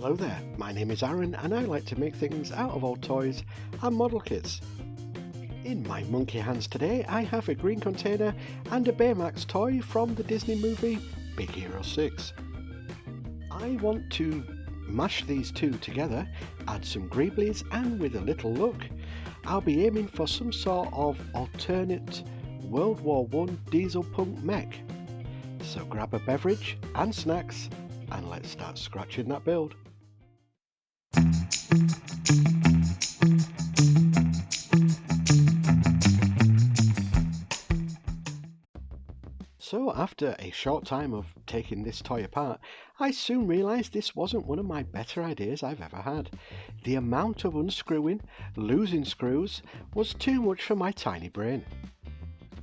Hello there, my name is Aaron and I like to make things out of old toys and model kits. In my monkey hands today I have a green container and a Baymax toy from the Disney movie Big Hero 6. I want to mash these two together, add some greeblies, and with a little luck I'll be aiming for some sort of alternate World War I diesel punk mech. So grab a beverage and snacks and let's start scratching that build. So after a short time of taking this toy apart, I soon realised this wasn't one of my better ideas I've ever had. The amount of unscrewing, losing screws, was too much for my tiny brain.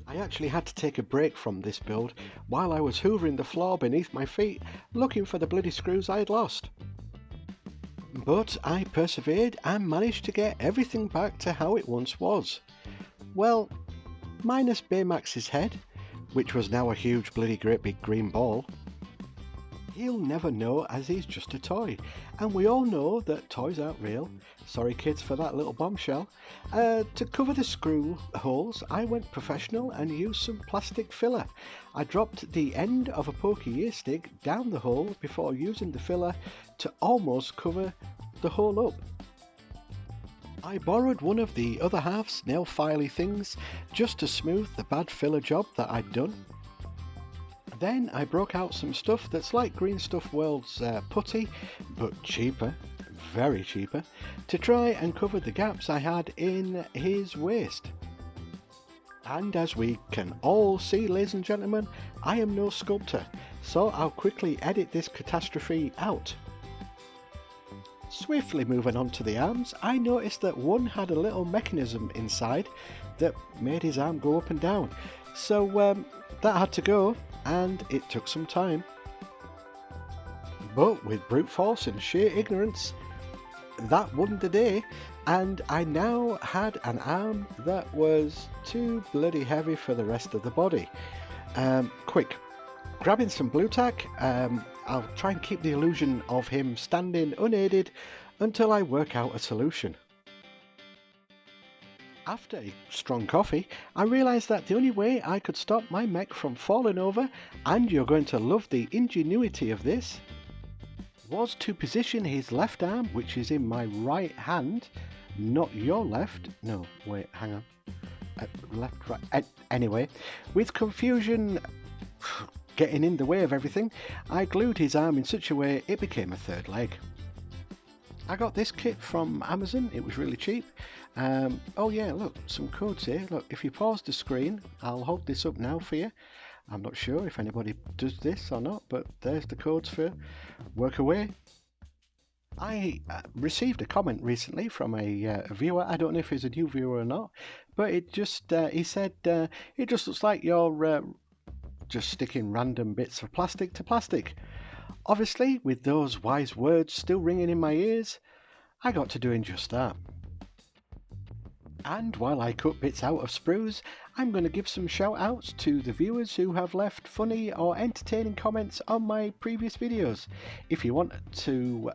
I actually had to take a break from this build while I was hoovering the floor beneath my feet looking for the bloody screws I had lost. But I persevered and managed to get everything back to how it once was. Well, minus Baymax's head, which was now a huge bloody great big green ball. He'll never know as he's just a toy, and we all know that toys aren't real. Sorry kids for that little bombshell. To cover the screw holes I went professional and used some plastic filler. I dropped the end of a pokey ear stick down the hole before using the filler to almost cover the hole up. I borrowed one of the other half's nail filey things just to smooth the bad filler job that I'd done. Then I broke out some stuff that's like Green Stuff World's putty, but cheaper, very cheaper, to try and cover the gaps I had in his waist. And as we can all see, ladies and gentlemen, I am no sculptor, so I'll quickly edit this catastrophe out. Swiftly moving on to the arms, I noticed that one had a little mechanism inside that made his arm go up and down. So that had to go, and it took some time. But with brute force and sheer ignorance, that won the day, and I now had an arm that was too bloody heavy for the rest of the body. Quick, grabbing some blue tack, I'll try and keep the illusion of him standing unaided until I work out a solution. After a strong coffee, I realised that the only way I could stop my mech from falling over, and you're going to love the ingenuity of this, was to position his left arm, which is in my right hand, not your left, no, wait, hang on, left, right, anyway, with confusion getting in the way of everything, I glued his arm in such a way it became a third leg. I got this kit from Amazon, it was really cheap. Oh yeah, look, some codes here. Look, if you pause the screen, I'll hold this up now for you. I'm not sure if anybody does this or not, but there's the codes for work away. I received a comment recently from a viewer. I don't know if he's a new viewer or not, but it just he said it just looks like you're just sticking random bits of plastic to plastic. Obviously, with those wise words still ringing in my ears, I got to doing just that. And while I cut bits out of sprues, I'm going to give some shout outs to the viewers who have left funny or entertaining comments on my previous videos. If you want to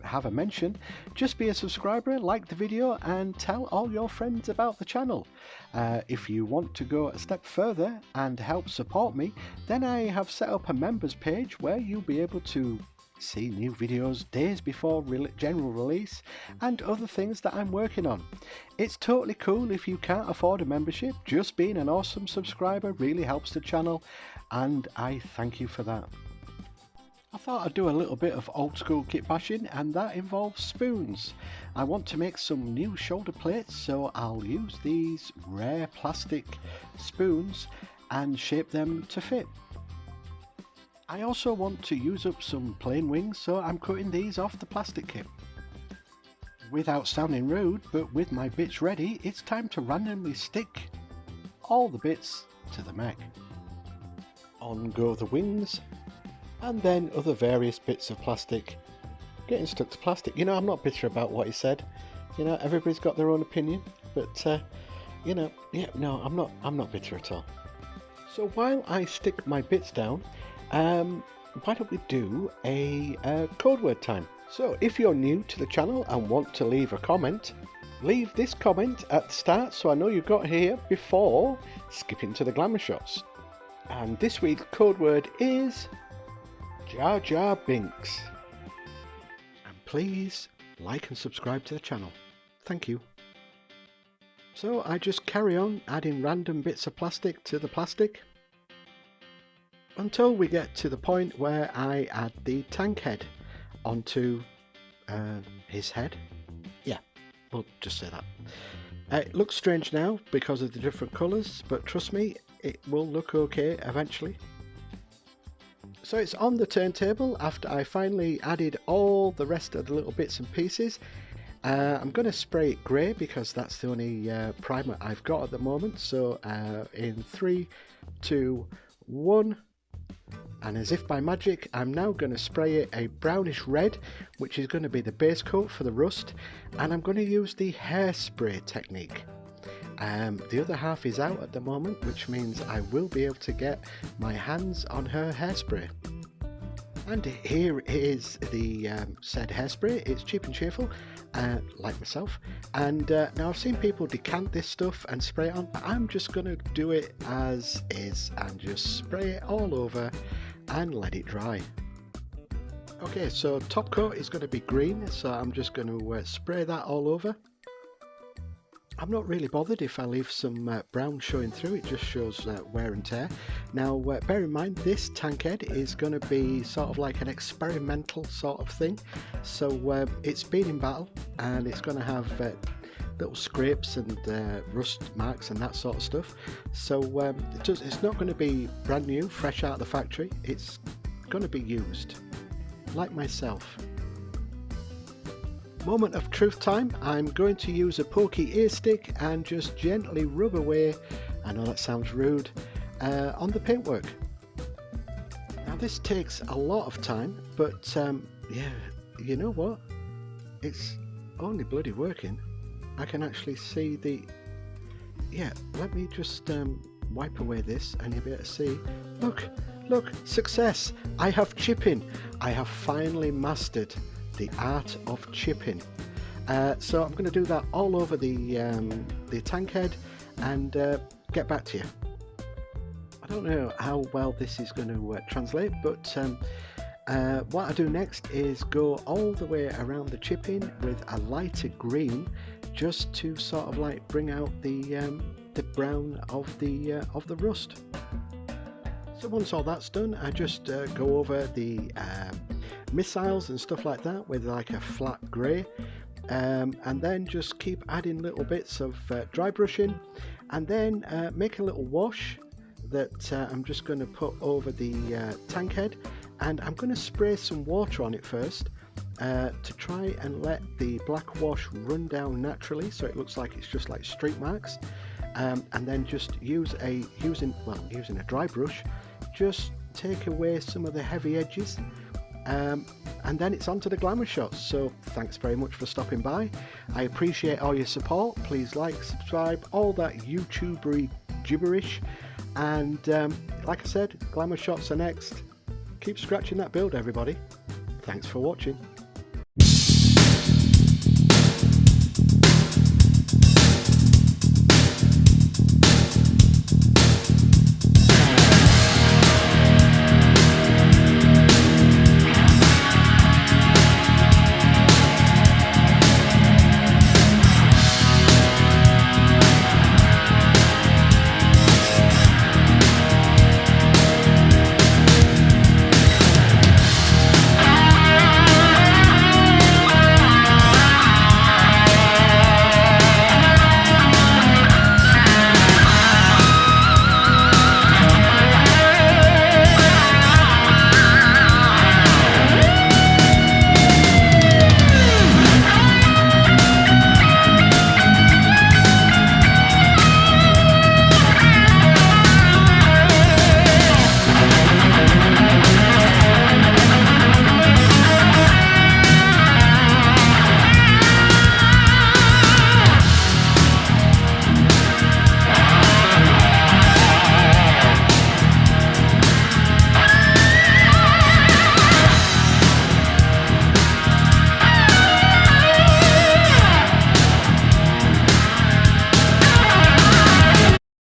have a mention, just be a subscriber, like the video and tell all your friends about the channel. If you want to go a step further and help support me, then I have set up a members page where you'll be able to see new videos days before general release and other things that I'm working on. It's totally cool if you can't afford a membership. Just being an awesome subscriber really helps the channel, and I thank you for that. I thought I'd do a little bit of old school kit bashing, and that involves spoons. I want to make some new shoulder plates, so I'll use these rare plastic spoons and shape them to fit. I also want to use up some plain wings, so I'm cutting these off the plastic kit. Without sounding rude, but with my bits ready, it's time to randomly stick all the bits to the mech. On go the wings, and then other various bits of plastic getting stuck to plastic. You know, I'm not bitter about what he said. You know, everybody's got their own opinion, but you know, yeah, no, I'm not bitter at all. So while I stick my bits down, why don't we do a code word time? So if you're new to the channel and want to leave a comment, leave this comment at the start so I know you got here before skipping to the glamour shots. And this week's code word is Jar Jar Binks. And please like and subscribe to the channel. Thank you. So I just carry on adding random bits of plastic to the plastic until we get to the point where I add the tank head onto his head. Yeah, we'll just say that. It looks strange now because of the different colours, but trust me, it will look okay eventually. So it's on the turntable after I finally added all the rest of the little bits and pieces. I'm going to spray it grey because that's the only primer I've got at the moment. So in 3, 2, 1, and as if by magic, I'm now going to spray it a brownish red, which is going to be the base coat for the rust, and I'm going to use the hairspray technique. The other half is out at the moment, which means I will be able to get my hands on her hairspray. And here is the said hairspray. It's cheap and cheerful, like myself. And now I've seen people decant this stuff and spray it on, but I'm just going to do it as is and just spray it all over and let it dry. Okay, so top coat is going to be green, so I'm just going to spray that all over. I'm not really bothered if I leave some brown showing through, it just shows wear and tear. Now bear in mind, this tank head is going to be sort of like an experimental sort of thing, so it's been in battle and it's going to have little scrapes and rust marks and that sort of stuff, so it's not going to be brand new, fresh out of the factory. It's going to be used, like myself. Moment of truth time. I'm going to use a pokey ear stick and just gently rub away, I know that sounds rude, on the paintwork. Now this takes a lot of time, but yeah, you know what, it's only bloody working. I can actually see the, yeah, let me just wipe away this and you'll be able to see, look, success, I have chipping. I have finally mastered the art of chipping. So I'm going to do that all over the tank head and get back to you. I don't know how well this is going to translate, but what I do next is go all the way around the chipping with a lighter green, just to sort of like bring out the brown of the rust. So once all that's done, I just go over the missiles and stuff like that with like a flat grey, and then just keep adding little bits of dry brushing, and then make a little wash that I'm just going to put over the tank head, and I'm going to spray some water on it first to try and let the black wash run down naturally so it looks like it's just like streak marks, and then just using a dry brush, just take away some of the heavy edges. And then it's on to the glamour shots. So thanks very much for stopping by. I appreciate all your support. Please like, subscribe, all that YouTubery gibberish, and like I said, glamour shots are next. Keep scratching that build, everybody. Thanks for watching.